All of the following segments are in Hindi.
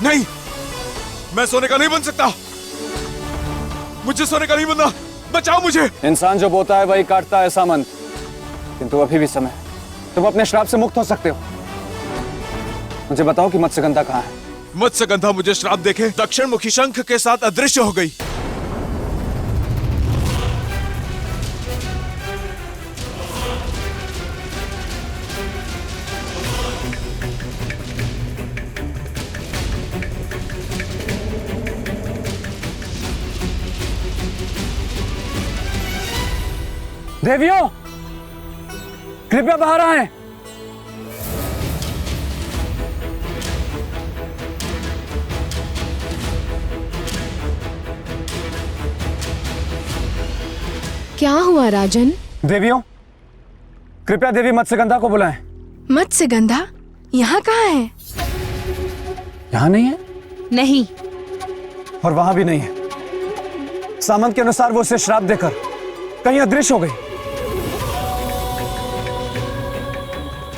नहीं, मैं सोने का नहीं बन सकता। मुझे सोने का नहीं बनना, बचाओ मुझे। इंसान जो बोता है वही काटता है सामंत, किंतु अभी भी समय, तुम अपने श्राप से मुक्त हो सकते हो। मुझे बताओ कि मत्स्यगंधा कहाँ है? मत्स्यगंधा मुझे श्राप देखे दक्षिण मुखी शंख के साथ अदृश्य हो गई। देवियों, कृपया बाहर आएं। क्या हुआ राजन? देवियों, कृपया देवी मत्स्यगंधा को बुलाएं। मत्स्यगंधा यहाँ कहाँ है? यहाँ नहीं है? नहीं। और वहां भी नहीं है। सामंत के अनुसार वो उसे श्राप देकर कहीं अदृश्य हो गई,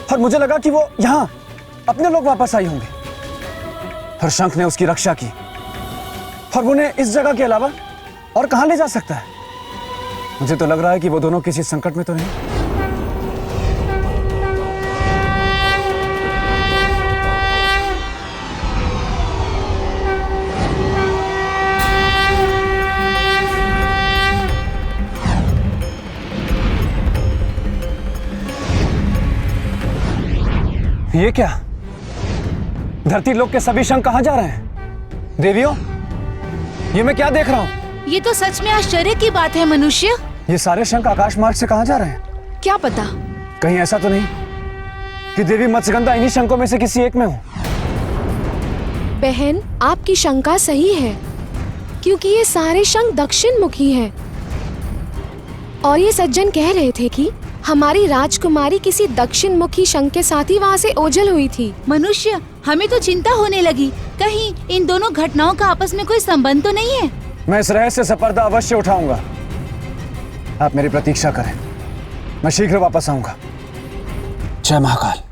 और मुझे लगा कि वो यहां अपने लोग वापस आई होंगे, और शंख ने उसकी रक्षा की, और उन्हें इस जगह के अलावा और कहां ले जा सकता है? मुझे तो लग रहा है कि वो दोनों किसी संकट में तो नहीं। ये क्या? धरती लोक के सभी शंख कहां जा रहे हैं? देवियों, ये मैं क्या देख रहा हूं? ये तो सच में आश्चर्य की बात है मनुष्य। ये सारे शंख आकाश मार्ग से कहां जा रहे हैं? क्या पता? कहीं ऐसा तो नहीं कि देवी मत्स्यगंधा इन्हीं शंखों में से किसी एक में हो? बहन, आपकी शंका सही है, क्योंकि ये सारे शंख दक्षिण मुखी हैं। और ये सज्जन कह रहे थे कि हमारी राजकुमारी किसी दक्षिण मुखी शंख के साथ ही वहाँ से ओझल हुई थी। मनुष्य, हमें तो चिंता होने लगी, कहीं इन दोनों घटनाओं का आपस में कोई संबंध तो नहीं है। मैं इस रहस्य से पर्दा अवश्य उठाऊंगा। आप मेरी प्रतीक्षा करें, मैं शीघ्र वापस आऊंगा। जय महाकाल।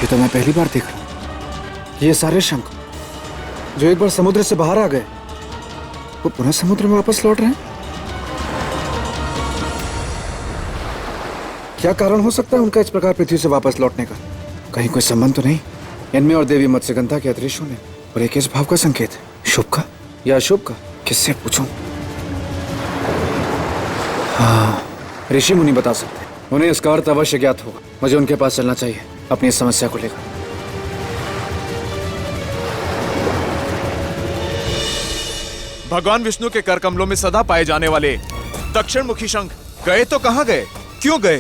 ये तो मैं पहली बार देख रहा हूं। ये सारे शंख जो एक बार समुद्र से बाहर आ गए, वो पुनः समुद्र में वापस लौट रहे हैं। क्या कारण हो सकता है उनका इस प्रकार पृथ्वी से वापस लौटने का? कहीं कोई संबंध तो नहीं इनमें और देवी मत्स्यगंधा के अदृश्य होने? और एक इस भाव का संकेत है, शुभ का या अशुभ का? किससे पूछूं? हाँ, ऋषि मुनि बता सकते हैं, उन्हें इसका अर्थ अवश्य ज्ञात होगा। मुझे उनके पास चलना चाहिए अपनी इस समस्या को लेकर। भगवान विष्णु के कर कमलों में सदा पाए जाने वाले दक्षिण मुखी शंख गए तो कहां गए, क्यों गए?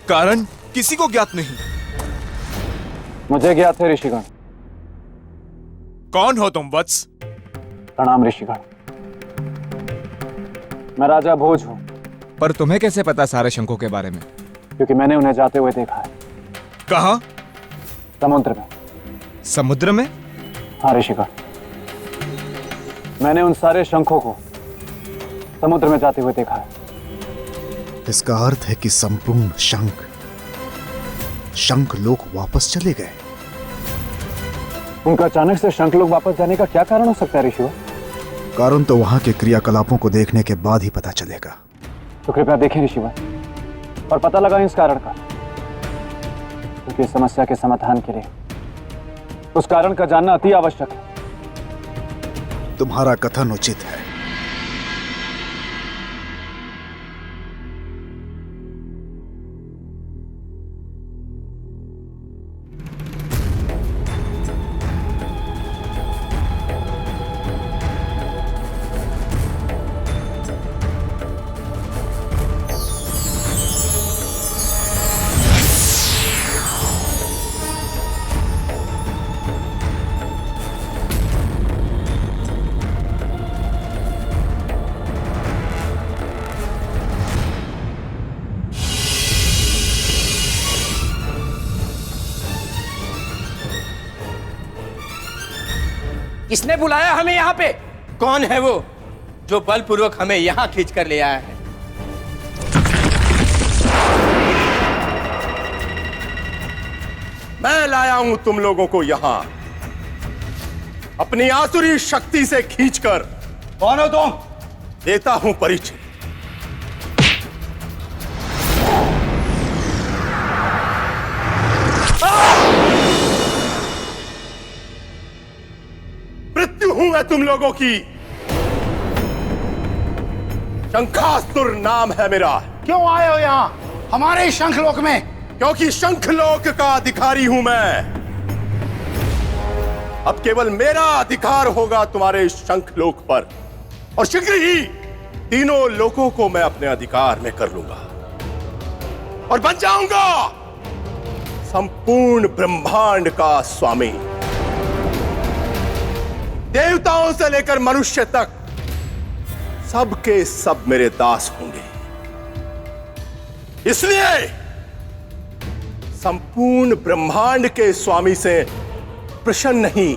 कारण किसी को ज्ञात नहीं। मुझे ज्ञात है ऋषिगण। कौन हो तुम वत्स? प्रणाम ऋषिगण, मैं राजा भोज हूं। पर तुम्हें कैसे पता सारे शंखों के बारे में? क्योंकि मैंने उन्हें जाते हुए देखा है। कहां? समुद्र में। समुद्र में? हाँ ऋषिगण, मैंने उन सारे शंखों को समुद्र में जाते हुए देखा है। इसका अर्थ है कि संपूर्ण शंख लोक वापस चले गए। उनका अचानक से शंख लोक वापस जाने का क्या कारण हो सकता है ऋषियों? कारण तो वहां के क्रियाकलापों को देखने के बाद ही पता चलेगा। तो कृपया देखें ऋषिवर और पता लगाएं इस कारण का, क्योंकि इस समस्या के समाधान के लिए उस कारण का जानना अति आवश्यक है। तुम्हारा कथन उचित है। किसने बुलाया हमें यहाँ पे? कौन है वो जो बलपूर्वक हमें यहाँ खींच कर ले आया है? मैं लाया हूं तुम लोगों को यहां अपनी आसुरी शक्ति से खींचकर। कौन हो तुम? देता हूं परिचय। मृत्यु हूं मैं तुम लोगों की। शंखासुर नाम है मेरा। क्यों आए हो यहाँ हमारे शंखलोक में? क्योंकि शंखलोक का अधिकारी हूं मैं। अब केवल मेरा अधिकार होगा तुम्हारे शंखलोक पर, और शीघ्र ही तीनों लोकों को मैं अपने अधिकार में कर लूंगा और बन जाऊंगा संपूर्ण ब्रह्मांड का स्वामी। देवताओं से लेकर मनुष्य तक सबके सब मेरे दास होंगे। इसलिए संपूर्ण ब्रह्मांड के स्वामी से प्रसन्न नहीं,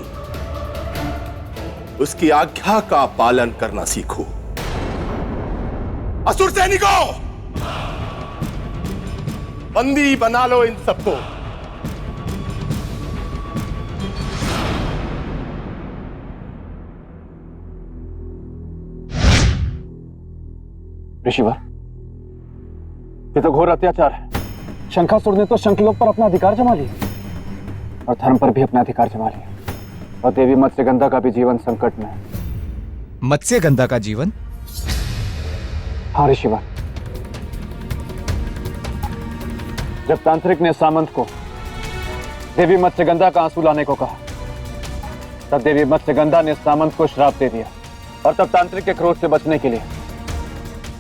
उसकी आज्ञा का पालन करना सीखो। असुर सैनिकों, बंदी बना लो इन सबको। ऋषिवर, ये तो घोर अत्याचार है। शंखासुर ने तो शंखलोक पर अपना अधिकार जमा लिया और धर्म पर भी अपना अधिकार जमा लिया, और देवी मत्स्यगंधा का भी जीवन संकट में है। मत्स्यगंधा का जीवन? हाँ ऋषिवर, जब तांत्रिक ने सामंत को देवी मत्स्यगंधा का आंसू लाने को कहा, तब देवी मत्स्यगंधा ने सामंत को श्राप दे दिया, और तब तांत्रिक के क्रोध से बचने के लिए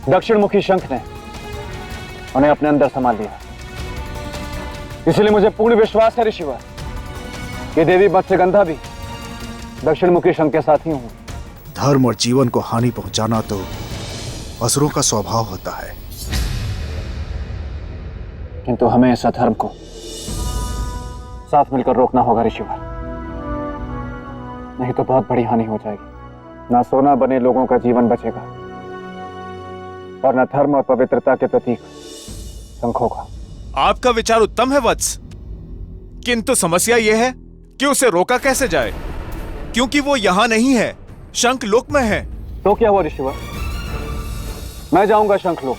दक्षिण मुखी शंख ने उन्हें अपने अंदर संभाल लिया। इसलिए मुझे पूर्ण विश्वास है ऋषिवर कि देवी मत्स्यगंधा भी दक्षिण मुखी शंख के साथ ही हूं। धर्म और जीवन को हानि पहुंचाना तो असुरों का स्वभाव होता है, किंतु हमें इस अधर्म को साथ मिलकर रोकना होगा ऋषिवर, नहीं तो बहुत बड़ी हानि हो जाएगी। ना सोना बने लोगों का जीवन बचेगा, और न धर्म और पवित्रता के प्रतीक शंखों का। आपका विचार उत्तम है वत्स, किंतु समस्या यह है कि उसे रोका कैसे जाए, क्योंकि वो यहां नहीं है, शंखलोक में है। तो क्या हुआ ऋषिवर? मैं जाऊंगा शंखलोक,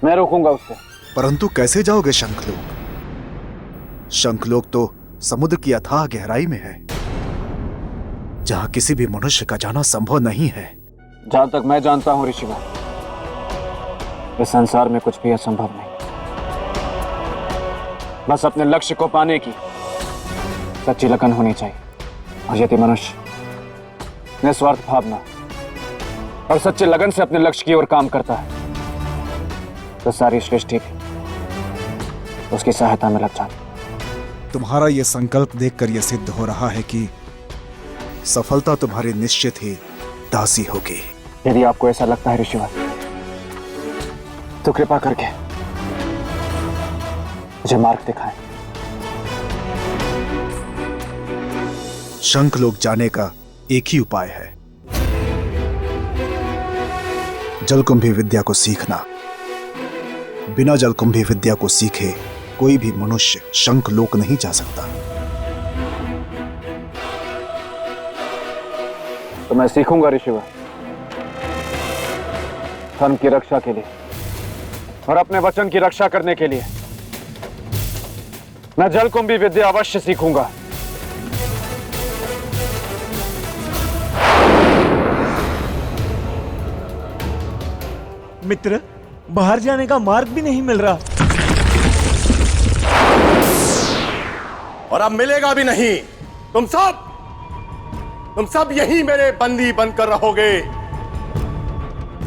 मैं रोकूंगा उससे। परंतु कैसे जाओगे शंखलोक? शंखलोक तो समुद्र की अथाह गहराई में है, जहां किसी भी मनुष्य का जाना संभव नहीं है। जहां तक मैं जानता हूं ऋषिवर, इस संसार में कुछ भी असंभव नहीं। बस अपने लक्ष्य को पाने की सच्ची लगन होनी चाहिए, और यदि मनुष्य निस्वार्थ भावना और सच्चे लगन से अपने लक्ष्य की ओर काम करता है, तो सारी सृष्टि भी उसकी सहायता में लग जाती। तुम्हारा यह संकल्प देखकर यह सिद्ध हो रहा है कि सफलता तुम्हारी निश्चित ही दासी होगी। यदि आपको ऐसा लगता है ऋषिवर, तो कृपा करके मुझे मार्ग दिखाएं। शंखलोक जाने का एक ही उपाय है, जलकुंभी विद्या को सीखना। बिना जलकुंभी विद्या को सीखे कोई भी मनुष्य शंखलोक नहीं जा सकता। तो मैं सीखूंगा ऋषिवर, धर्म की रक्षा के लिए और अपने वचन की रक्षा करने के लिए मैं जलकुंभी विद्या अवश्य सीखूंगा। मित्र, बाहर जाने का मार्ग भी नहीं मिल रहा। और अब मिलेगा भी नहीं। तुम सब यहीं मेरे बंदी बनकर रहोगे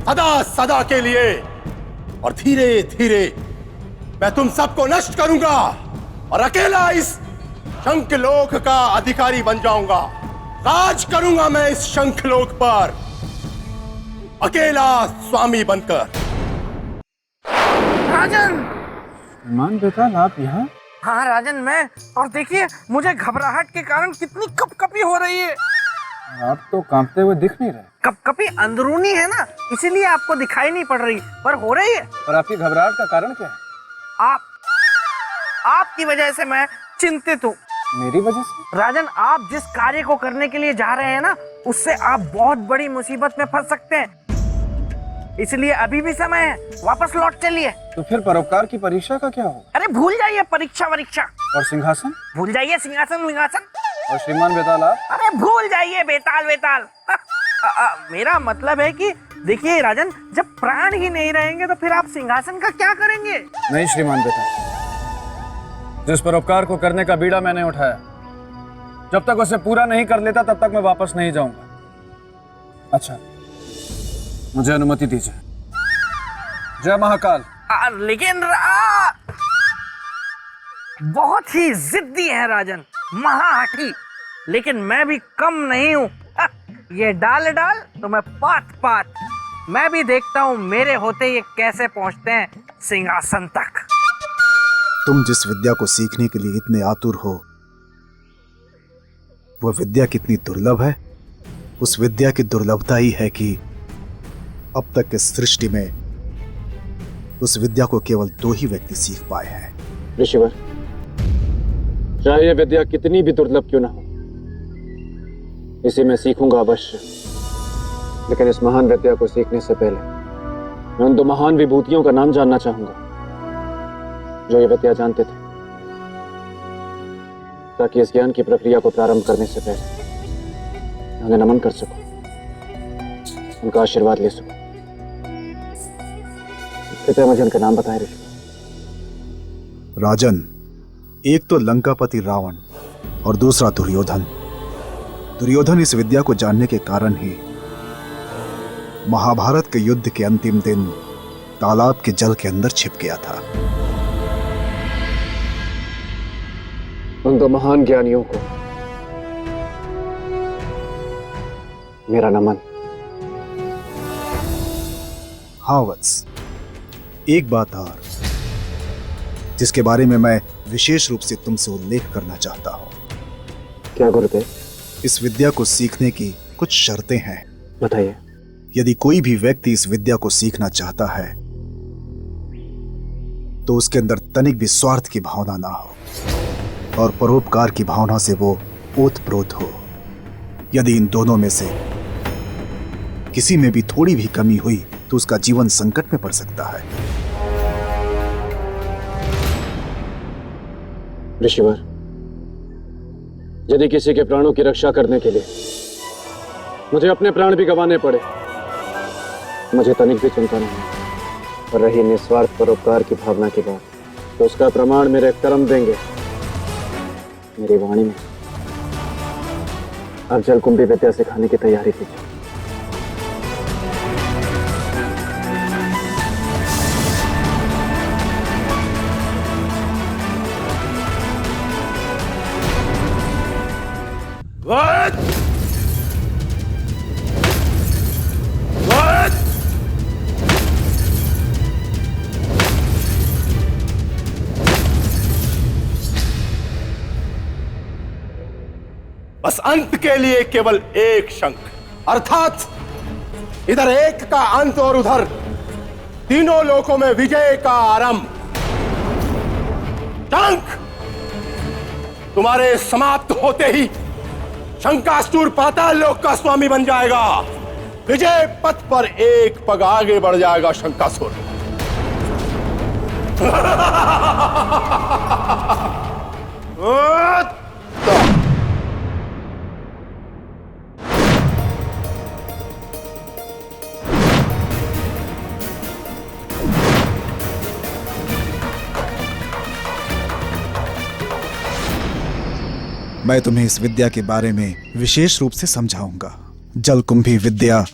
सदा सदा के लिए, और धीरे धीरे मैं तुम सबको नष्ट करूंगा और अकेला इस शंखलोक का अधिकारी बन जाऊंगा। राज करूंगा मैं इस शंखलोक पर, अकेला स्वामी बनकर। राजन! मान बेटा, आप यहाँ? हाँ राजन, मैं। और देखिए मुझे घबराहट के कारण कितनी कपकपी हो रही है। आप तो कांपते हुए दिख नहीं रहे। कपकपी अंदरूनी है ना, इसीलिए आपको दिखाई नहीं पड़ रही, पर हो रही है। पर आपकी घबराहट का कारण क्या है? आपकी वजह से मैं चिंतित हूँ। मेरी वजह से? राजन, आप जिस कार्य को करने के लिए जा रहे हैं ना, उससे आप बहुत बड़ी मुसीबत में फंस सकते हैं। इसलिए अभी भी समय है, वापस लौट चलिए। तो फिर परोपकार की परीक्षा का क्या होगा? अरे भूल जाइए परीक्षा वरीक्षा। और सिंहासन? भूल जाइए सिंहासन विंहासन। और श्रीमान बेताल आप? अरे भूल जाइए बेताल वेताल। मेरा मतलब है कि देखिए राजन, जब प्राण ही नहीं रहेंगे तो फिर आप सिंहासन का क्या करेंगे? नहीं श्रीमान बेताल, जिस परोपकार को करने का बीड़ा मैंने उठाया, जब तक उसे पूरा नहीं कर लेता तब तक मैं वापस नहीं जाऊंगा। अच्छा, मुझे अनुमति दीजिए। जय महाकाल। लेकिन बहुत ही जिद्दी है राजन, महाहठी। लेकिन मैं भी कम नहीं हूँ। ये डाल डाल तो मैं पात पात। मैं भी देखता हूँ मेरे होते ये कैसे पहुँचते हैं सिंहासन तक। तुम जिस विद्या को सीखने के लिए इतने आतुर हो, वह विद्या कितनी दुर्लभ है। उस विद्या की दुर्लभता ही है कि अब तक के सृष्टि में उस विद्या को केवल 2 ही व्यक्ति सीख पाए हैं। ऋषिवर, चाहे यह विद्या कितनी भी दुर्लभ क्यों ना हो, इसे मैं सीखूंगा अवश्य। लेकिन इस महान विद्या को सीखने से पहले मैं उन 2 महान विभूतियों का नाम जानना चाहूंगा जो ये विद्या जानते थे, ताकि इस ज्ञान की प्रक्रिया को प्रारंभ करने से पहले उन्हें नमन कर सकूं, उनका आशीर्वाद ले सकूं। कृपया मुझे उनका नाम बताएं ऋषि। राजन, एक तो लंकापति रावण और दूसरा दुर्योधन। दुर्योधन इस विद्या को जानने के कारण ही महाभारत के युद्ध के अंतिम दिन तालाब के जल के अंदर छिप गया था। उन 2 महान ज्ञानियों को मेरा नमन। हाँ वत्स, एक बात और जिसके बारे में मैं विशेष रूप से तुमसे उल्लेख करना चाहता हूं। क्या गुरुदेव? इस विद्या को सीखने की कुछ शर्तें हैं। बताइए। यदि कोई भी व्यक्ति इस विद्या को सीखना चाहता है तो उसके अंदर तनिक भी स्वार्थ की भावना ना हो और परोपकार की भावना से वो ओतप्रोत हो। यदि इन दोनों में से किसी में भी थोड़ी भी कमी हुई तो उसका जीवन संकट में पड़ सकता है। ऋषिवर, यदि किसी के प्राणों की रक्षा करने के लिए मुझे अपने प्राण भी गंवाने पड़े, मुझे तनिक भी चिंता नहीं। और रही निस्वार्थ परोपकार की भावना की बात, तो उसका प्रमाण मेरे कर्म देंगे, मेरी वाणी में। अब जलकुंभी विद्या सिखाने की तैयारी कीजिए। What? What? बस अंत के लिए केवल एक शंख, अर्थात इधर एक का अंत और उधर तीनों लोकों में विजय का आरंभ। शंख तुम्हारे समाप्त होते ही शंकासुर पाताल लोक का स्वामी बन जाएगा। विजय पथ पर एक पग आगे बढ़ जाएगा शंकासुर। मैं तुम्हें इस विद्या के बारे में विशेष रूप से समझाऊंगा। जलकुंभी विद्या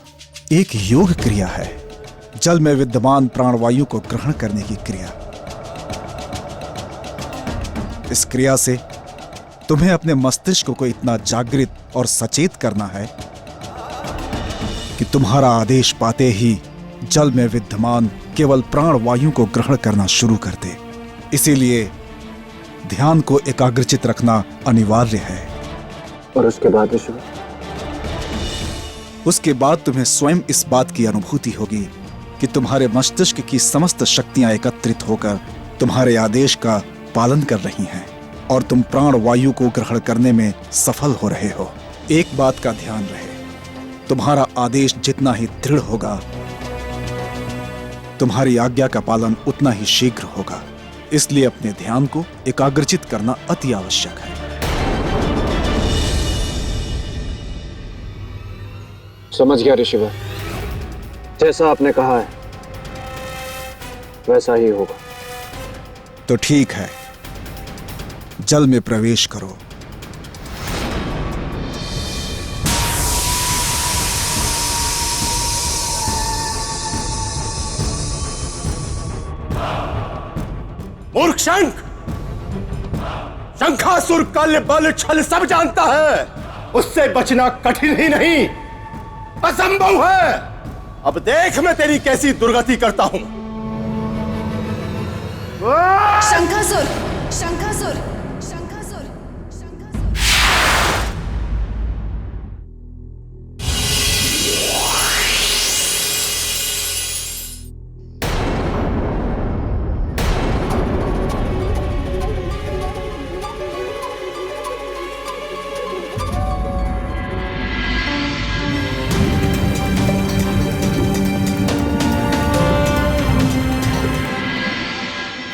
एक योग क्रिया है, जल में विद्यमान प्राणवायु को ग्रहण करने की क्रिया। इस क्रिया से तुम्हें अपने मस्तिष्क को इतना जागृत और सचेत करना है कि तुम्हारा आदेश पाते ही जल में विद्यमान केवल प्राणवायु को ग्रहण करना शुरू कर दे। इसीलिए ध्यान को एकाग्रचित रखना अनिवार्य है। और उसके बाद ऋषिवर? उसके बाद तुम्हें स्वयं इस बात की अनुभूति होगी कि तुम्हारे मस्तिष्क की समस्त शक्तियां एकत्रित होकर तुम्हारे आदेश का पालन कर रही हैं और तुम प्राण वायु को ग्रहण करने में सफल हो रहे हो। एक बात का ध्यान रहे, तुम्हारा आदेश जितना ही दृढ़ होगा, तुम्हारी आज्ञा का पालन उतना ही शीघ्र होगा। इसलिए अपने ध्यान को एकाग्रचित करना अति आवश्यक है। समझ गया ऋषिवर, जैसा आपने कहा है वैसा ही होगा। तो ठीक है, जल में प्रवेश करो। मूर्ख शंख! शंखासुर कल बल छल सब जानता है, उससे बचना कठिन ही नहीं असंभव है। अब देख मैं तेरी कैसी दुर्गति करता हूं। शंखासुर, शंखासुर, शंखासुर, शंखासुर।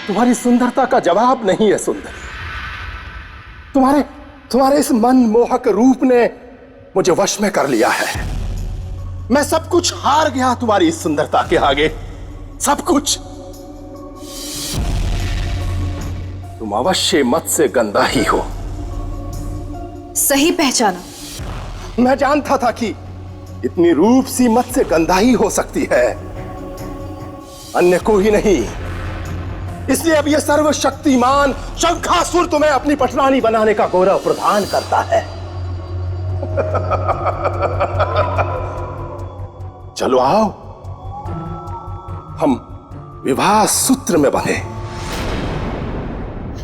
तुम्हारी सुंदरता का जवाब नहीं है सुंदर। तुम्हारे इस मन मोहक रूप ने मुझे वश में कर लिया है। मैं सब कुछ हार गया तुम्हारी इस सुंदरता के आगे, सब कुछ। तुम अवश्य मत से गंदा ही हो। सही पहचाना। मैं जानता था कि इतनी रूप सी मत से गंदा ही हो सकती है, अन्य को ही नहीं। इसलिए अब यह सर्वशक्तिमान शंखासुर तुम्हें अपनी पटरानी बनाने का गौरव प्रदान करता है। चलो आओ, हम विवाह सूत्र में बंधे।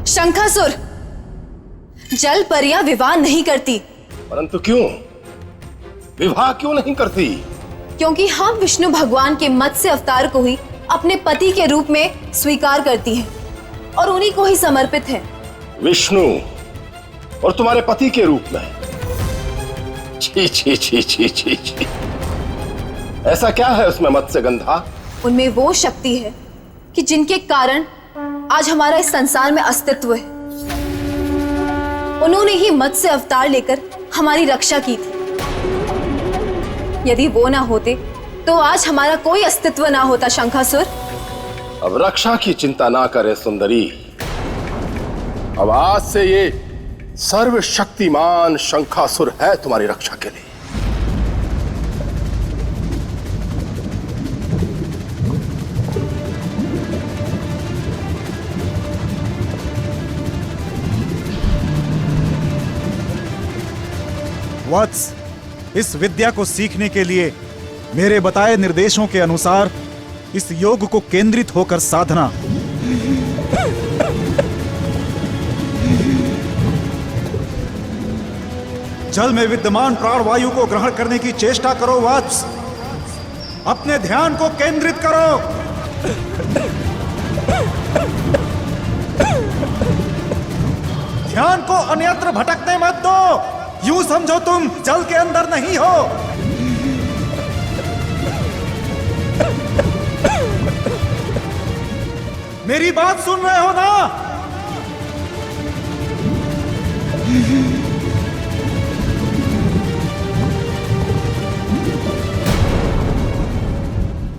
शंखासुर, जल परियां विवाह नहीं करती। परंतु क्यों? विवाह क्यों नहीं करती? क्योंकि हम विष्णु भगवान के मत्स्य अवतार को ही अपने पति के रूप में स्वीकार करती है और उन्हीं को ही समर्पित है। विष्णु और तुम्हारे पति के रूप में? छी छी छी छी छी छी। ऐसा क्या है उसमें मत्स्य गंधा? उनमें वो शक्ति है कि जिनके कारण आज हमारा इस संसार में अस्तित्व है। उन्होंने ही मत्स्य अवतार लेकर हमारी रक्षा की थी। यदि वो ना होते तो आज हमारा कोई अस्तित्व ना होता। शंखासुर, अब रक्षा की चिंता ना करे सुंदरी। अब आज से ये सर्वशक्तिमान शंखासुर है तुम्हारी रक्षा के लिए। वत्स, इस विद्या को सीखने के लिए मेरे बताए निर्देशों के अनुसार इस योग को केंद्रित होकर साधना। जल में विद्यमान प्राणवायु को ग्रहण करने की चेष्टा करो वत्स। अपने ध्यान को केंद्रित करो। ध्यान को अन्यत्र भटकने मत दो। यूं समझो तुम जल के अंदर नहीं हो। मेरी बात सुन रहे हो ना?